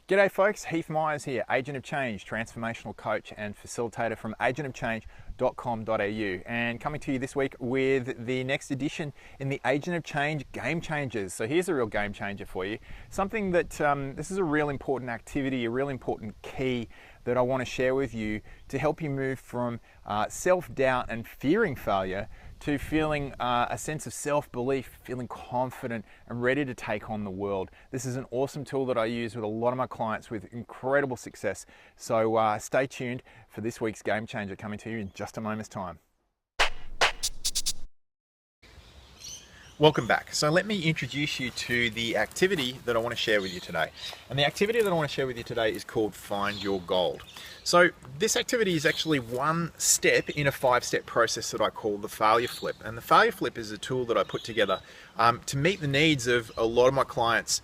G'day folks, Heath Myers here, Agent of Change, transformational coach and facilitator from agentofchange.com.au, and coming to you this week with the next edition in the Agent of Change Game Changers. So here's a real game changer for you. Something that, this is a real important activity, a real important key that I want to share with you to help you move from self-doubt and fearing failure to feeling a sense of self-belief, feeling confident and ready to take on the world. This is an awesome tool that I use with a lot of my clients with incredible success. So stay tuned for this week's Game Changer coming to you in just a moment's time. Welcome back. So let me introduce you to the activity that I want to share with you today. And the activity that I want to share with you today is called Find Your Gold. So this activity is actually one step in a 5-step process that I call the failure flip. And the failure flip is a tool that I put together to meet the needs of a lot of my clients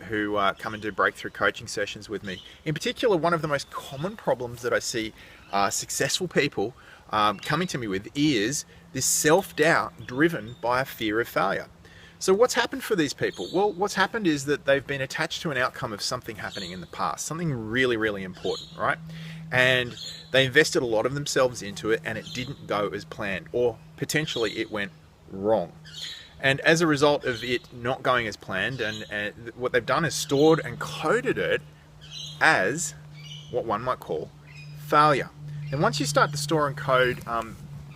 who come and do breakthrough coaching sessions with me. In particular, one of the most common problems that I see successful people coming to me with is this self-doubt driven by a fear of failure. So what's happened for these people? Well, what's happened is that they've been attached to an outcome of something happening in the past, something really, really important, right? And they invested a lot of themselves into it and it didn't go as planned, or potentially it went wrong. And as a result of it not going as planned, and what they've done is stored and coded it as what one might call failure. And once you start to store and code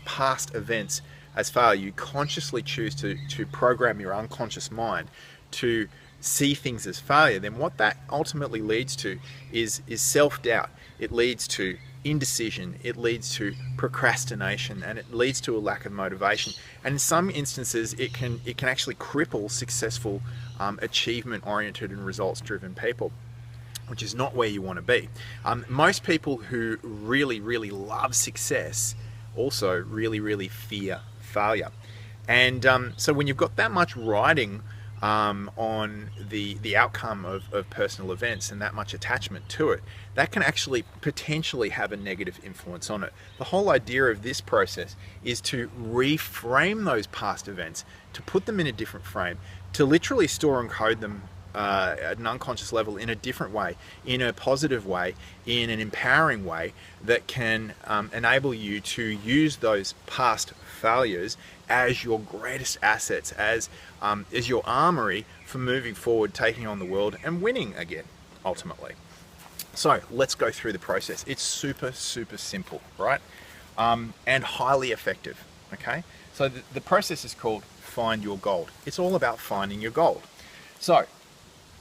past events as failure, you consciously choose to program your unconscious mind to see things as failure, then what that ultimately leads to is self-doubt. It leads to indecision, it leads to procrastination, and it leads to a lack of motivation. And in some instances, it can actually cripple successful, achievement-oriented and results-driven people, which is not where you want to be. Most people who really, really love success also really, really fear failure. And so when you've got that much riding on the outcome of personal events and that much attachment to it, that can actually potentially have a negative influence on it. The whole idea of this process is to reframe those past events, to put them in a different frame, to literally store and code them at an unconscious level in a different way, in a positive way, in an empowering way that can enable you to use those past failures as your greatest assets, as your armory for moving forward, taking on the world and winning again, ultimately. So let's go through the process. It's super, super simple, right? And highly effective, okay? So the process is called Find Your Gold. It's all about finding your gold. So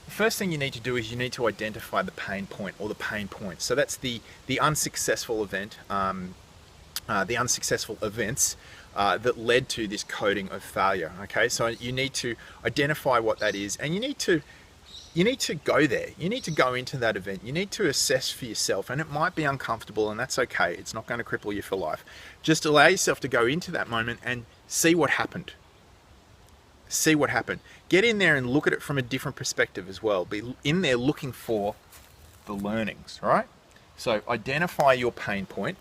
the first thing you need to do is you need to identify the pain point or the pain points. So that's the unsuccessful event, the unsuccessful events that led to this coding of failure. Okay, so you need to identify what that is, and you need to go there. You need to go into that event. You need to assess for yourself, and it might be uncomfortable, and that's okay. It's not going to cripple you for life. Just allow yourself to go into that moment and see what happened. See what happened. Get in there and look at it from a different perspective as well. Be in there looking for the learnings, right? So identify your pain point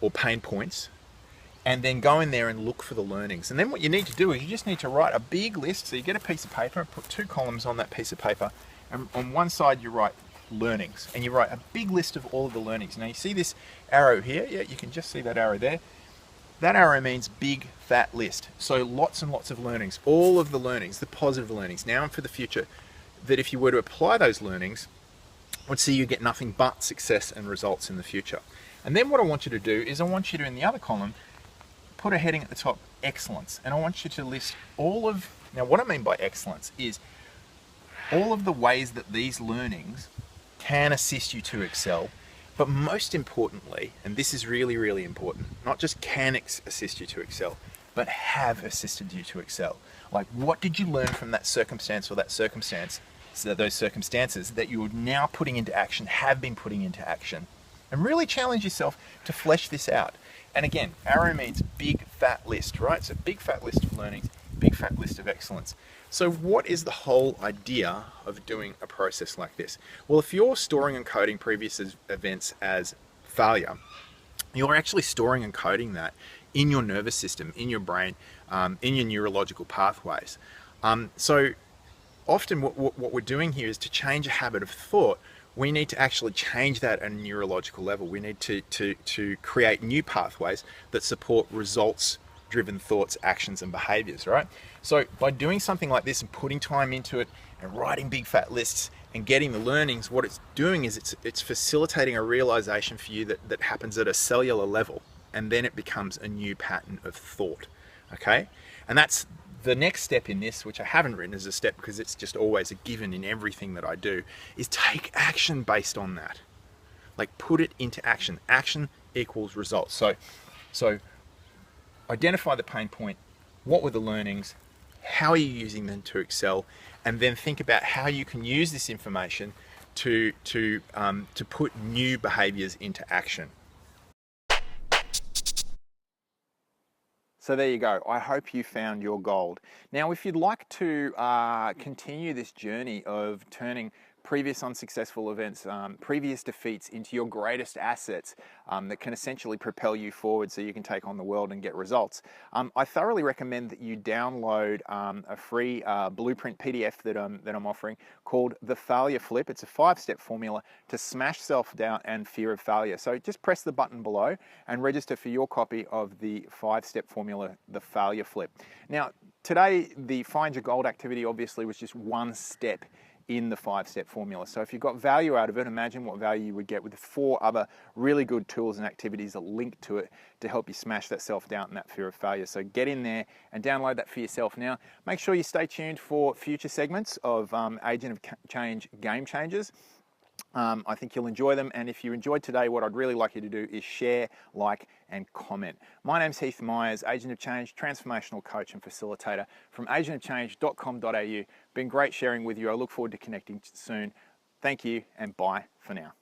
or pain points, and then go in there and look for the learnings. And then what you need to do is you just need to write a big list. So you get a piece of paper and put 2 columns on that piece of paper, and on one side you write learnings, and you write a big list of all of the learnings. Now you see this arrow here? Yeah, you can just see that arrow there. That arrow means big, fat list. So lots and lots of learnings, all of the learnings, the positive learnings, now and for the future, that if you were to apply those learnings, would see you get nothing but success and results in the future. And then what I want you to do is I want you to, in the other column, put a heading at the top, excellence. And I want you to list all of, now what I mean by excellence is all of the ways that these learnings can assist you to excel. But most importantly, and this is really, really important, not just can assist you to excel, but have assisted you to excel. Like, what did you learn from that circumstance or that circumstance, so those circumstances that you are now putting into action, have been putting into action? And really challenge yourself to flesh this out. And again, arrow means big, fat list, right? So big, fat list of learnings, big, fat list of excellence. So what is the whole idea of doing a process like this? Well, if you're storing and coding previous events as failure, you're actually storing and coding that in your nervous system, in your brain, in your neurological pathways. So often what we're doing here is to change a habit of thought. We need to actually change that at a neurological level. We need to create new pathways that support results driven thoughts, actions, and behaviors, right? So by doing something like this and putting time into it and writing big fat lists and getting the learnings, what it's doing is it's facilitating a realization for you that happens at a cellular level, and then it becomes a new pattern of thought, okay? And that's the next step in this, which I haven't written as a step because it's just always a given in everything that I do, is take action based on that. Like, put it into action. Action equals results. So identify the pain point, what were the learnings, how are you using them to excel, and then think about how you can use this information to put new behaviors into action. So there you go. I hope you found your gold. Now, if you'd like to continue this journey of turning previous unsuccessful events, previous defeats into your greatest assets that can essentially propel you forward so you can take on the world and get results, I thoroughly recommend that you download a free blueprint PDF that I'm offering called The Failure Flip. It's a 5-step formula to smash self-doubt and fear of failure. So just press the button below and register for your copy of the 5-step formula, The Failure Flip. Now, today, the Find Your Gold activity obviously was just one step in the 5-step formula. So if you got value out of it, imagine what value you would get with the 4 other really good tools and activities that link to it to help you smash that self-doubt and that fear of failure. So get in there and download that for yourself. Now, make sure you stay tuned for future segments of Agent of Change Game Changers. I think you'll enjoy them, and if you enjoyed today, what I'd really like you to do is share, like, and comment. My name's Heath Myers, Agent of Change, transformational coach and facilitator from agentofchange.com.au. Been great sharing with you. I look forward to connecting soon. Thank you, and bye for now.